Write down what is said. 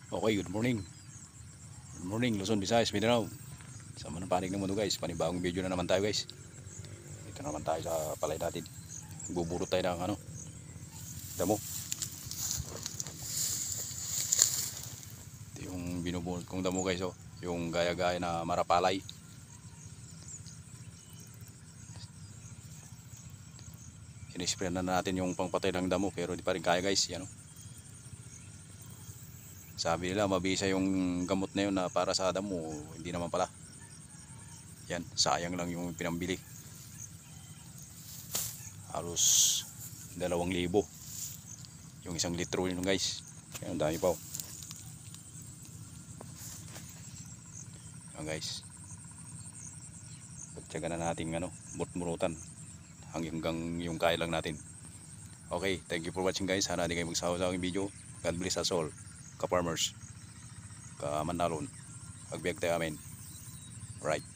Okay, good morning. Good morning, Luzon, Visayas, Mindanao. Sa manang panig ng mundo guys, panibagong video na naman tayo guys. Dito naman tayo sa palay natin. Buburo tayo ng damo. Ito yung binubunot kong damo guys, oh. Yung gaya-gaya na marapalay. Inispray na natin yung pangpatay ng damo pero di pa rin kaya guys, yan oh. Sabi nila mabisa yung gamot na yun na para sa damo, hindi naman pala. Yan, sayang lang yung pinambili. Halos 2,000 yung 1 litro yun guys. Kaya ang dami pa oh. Yan guys, pagtyaga na natin mutmurutan hanggang yung kaya lang natin. Okay, thank you for watching guys. Sana di kayo magsawa sa aking video. God bless us all, ka-farmers, ka-manalon. Pagbiyak tayo, amen. Right.